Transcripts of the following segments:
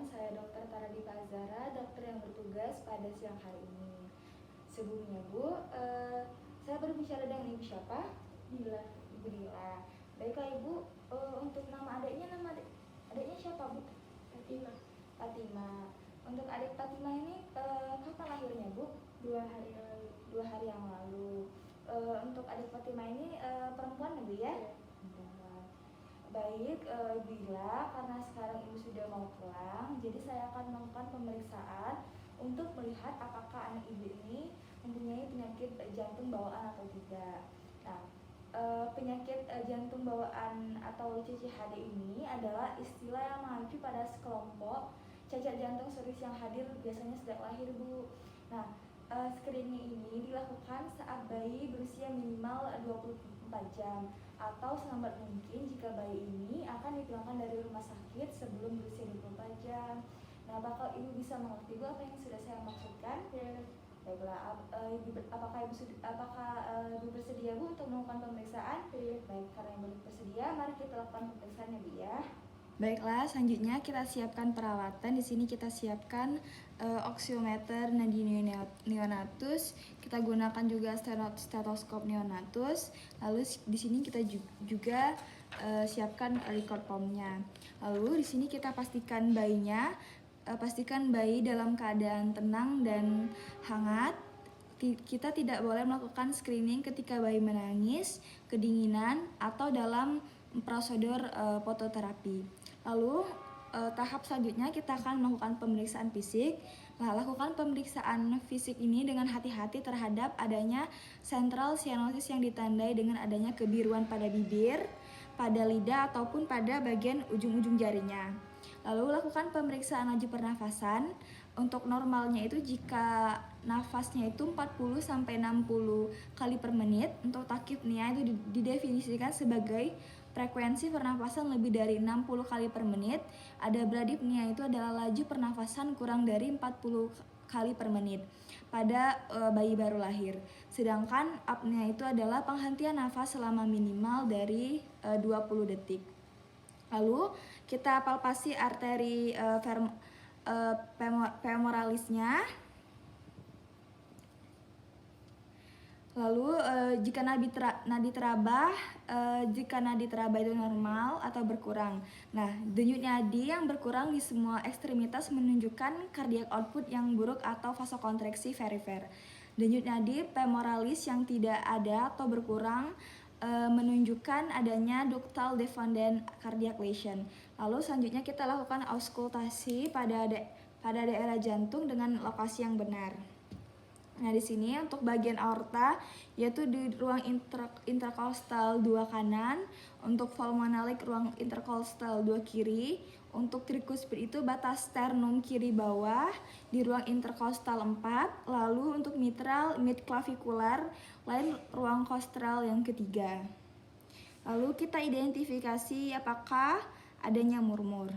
saya Dr. Taradipa Azara, dokter yang bertugas pada siang hari ini. Sebelumnya Bu, saya berbicara dengan Ibu siapa? Dila. Ibu Dila. Baiklah Ibu, untuk nama adiknya siapa Bu? Fatima. Fatima. Untuk adik Fatima ini kapan lahirnya Bu? 2 hari lalu. 2 hari yang lalu. Untuk adik Fatima ini perempuan ya Bu ya? Perempuan. Baik, Ibu Ila, karena sekarang Ibu sudah mau pulang, jadi saya akan melakukan pemeriksaan untuk melihat apakah anak Ibu ini mempunyai penyakit jantung bawaan atau tidak. Nah, penyakit jantung bawaan atau CCHD ini adalah istilah yang mengacu pada sekelompok cacat jantung serius yang hadir biasanya sejak lahir Bu. Nah, screening ini dilakukan saat bayi berusia minimal 24 jam atau selambat mungkin jika bayi ini akan dipulangkan dari rumah sakit sebelum berusia 24 jam. Nah, apakah Ibu bisa mengerti Bu apa yang sudah saya maksudkan? Ya. Baiklah, apakah Ibu bersedia Bu untuk melakukan pemeriksaan? Ya. Baik, karena Ibu bersedia, mari kita lakukan pemeriksaannya Bu ya. Baiklah, selanjutnya kita siapkan perawatan. Di sini kita siapkan oxiometer nadi neonatus. Kita gunakan juga stetoskop neonatus. Lalu di sini kita juga siapkan record pump-nya. Lalu di sini kita pastikan bayi dalam keadaan tenang dan hangat. Kita tidak boleh melakukan screening ketika bayi menangis, kedinginan, atau dalam prosedur fototerapi. Lalu tahap selanjutnya kita akan melakukan pemeriksaan fisik. Nah, lakukan pemeriksaan fisik ini dengan hati-hati terhadap adanya central cyanosis yang ditandai dengan adanya kebiruan pada bibir, pada lidah, ataupun pada bagian ujung-ujung jarinya. Lalu lakukan pemeriksaan laju pernafasan. Untuk normalnya itu jika nafasnya itu 40-60 kali per menit. Untuk takipnia itu didefinisikan sebagai frekuensi pernafasan lebih dari 60 kali per menit. Ada bradipnia itu adalah laju pernafasan kurang dari 40 kali per menit pada bayi baru lahir. Sedangkan apnea itu adalah penghentian nafas selama minimal dari 20 detik. Lalu kita palpasi arteri femoralisnya. Lalu jika nadi teraba itu normal atau berkurang. Nah, denyut nadi yang berkurang di semua ekstremitas menunjukkan cardiac output yang buruk atau vasokontraksi perifer. Denyut nadi femoralis yang tidak ada atau berkurang menunjukkan adanya ductal dependent cardiac lesion. Lalu selanjutnya kita lakukan auskultasi pada daerah jantung dengan lokasi yang benar. Nah, di sini untuk bagian aorta yaitu di ruang intercostal 2 kanan, untuk pulmonalik ruang intercostal 2 kiri, untuk tricuspid itu batas sternum kiri bawah di ruang intercostal 4, lalu untuk mitral mid clavikular lain ruang kostral yang ketiga. Lalu kita identifikasi apakah adanya murmur.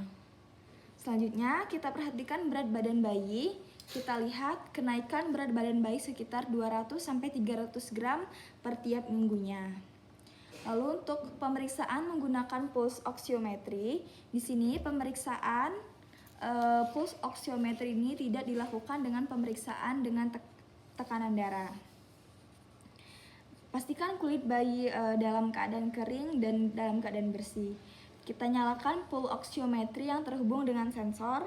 Selanjutnya kita perhatikan berat badan bayi. Kita lihat kenaikan berat badan bayi sekitar 200-300 gram per tiap minggunya. Lalu untuk pemeriksaan menggunakan pulse oximetry, di sini pemeriksaan pulse oximetry ini tidak dilakukan dengan pemeriksaan dengan tekanan darah. Pastikan kulit bayi dalam keadaan kering dan dalam keadaan bersih. Kita nyalakan pulse oximetry yang terhubung dengan sensor.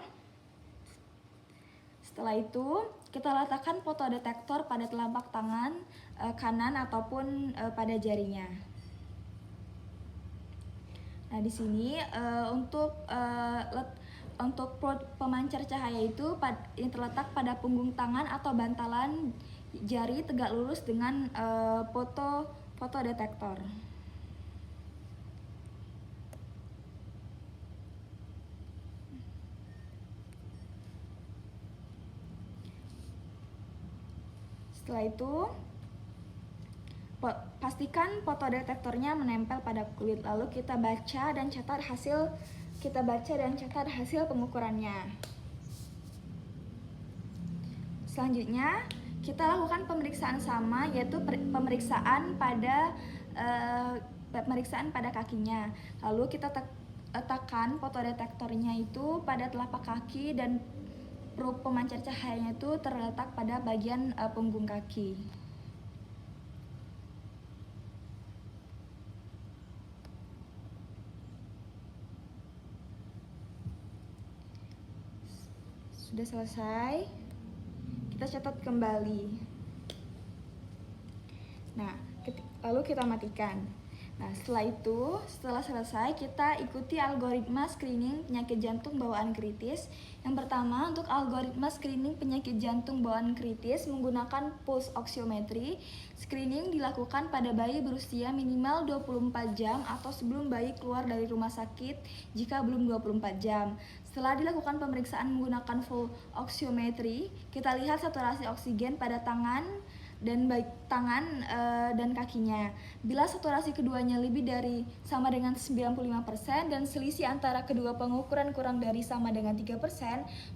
Setelah itu, kita letakkan fotodetektor pada telapak tangan kanan ataupun pada jarinya. Nah, di sini untuk pemancar cahaya itu yang terletak pada punggung tangan atau bantalan jari tegak lurus dengan fotodetektor. Setelah itu, pastikan fotodetektornya menempel pada kulit. Lalu kita baca dan catat hasil pengukurannya. Selanjutnya, kita lakukan pemeriksaan sama, yaitu pemeriksaan pada kakinya. Lalu kita letakkan fotodetektornya itu pada telapak kaki dan probe pemancar cahayanya itu terletak pada bagian punggung kaki. Sudah selesai, kita catat kembali. Nah, lalu kita matikan. Nah, setelah selesai, kita ikuti algoritma screening penyakit jantung bawaan kritis. Yang pertama, untuk algoritma screening penyakit jantung bawaan kritis menggunakan pulse oximetry. Screening dilakukan pada bayi berusia minimal 24 jam atau sebelum bayi keluar dari rumah sakit jika belum 24 jam. Setelah dilakukan pemeriksaan menggunakan full oximetry, kita lihat saturasi oksigen pada tangan dan kakinya. Bila saturasi keduanya lebih dari sama dengan 95% dan selisih antara kedua pengukuran kurang dari sama dengan 3%,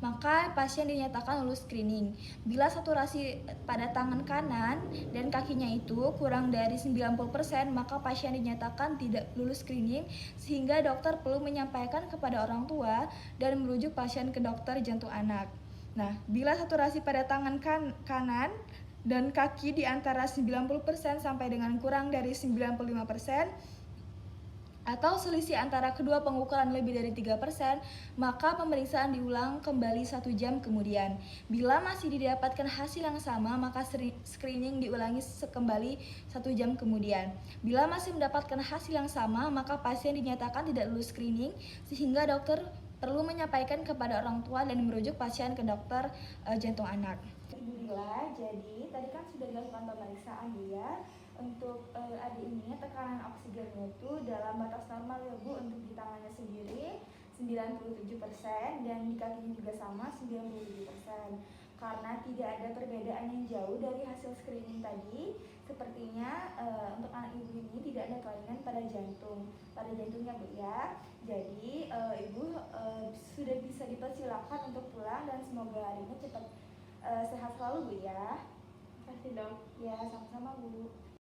maka pasien dinyatakan lulus screening. Bila saturasi pada tangan kanan dan kakinya itu kurang dari 90%, maka pasien dinyatakan tidak lulus screening, sehingga dokter perlu menyampaikan kepada orang tua dan merujuk pasien ke dokter jantung anak. Nah, bila saturasi pada tangan kanan dan kaki di antara 90% sampai dengan kurang dari 95% atau selisih antara kedua pengukuran lebih dari 3%, maka pemeriksaan diulang kembali 1 jam kemudian. Bila masih didapatkan hasil yang sama, maka screening diulangi kembali 1 jam kemudian. Bila masih mendapatkan hasil yang sama, maka pasien dinyatakan tidak lulus screening, sehingga dokter perlu menyampaikan kepada orang tua dan merujuk pasien ke dokter jantung anak. Alhamdulillah, jadi tadi kan sudah dilakukan pemeriksaan ya. Untuk adik ini tekanan oksigennya itu dalam batas normal ya Bu. Untuk di tangannya sendiri 97% dan di kakinya juga sama 97%. Karena tidak ada perbedaan yang jauh dari hasil screening tadi, sepertinya untuk anak ibu ini tidak ada kelainan pada jantungnya Bu ya. Jadi ibu sudah bisa dipersilakan untuk pulang dan semoga hari ini cepat sehat selalu Bu ya. Terima kasih dok. Ya, sama-sama Bu.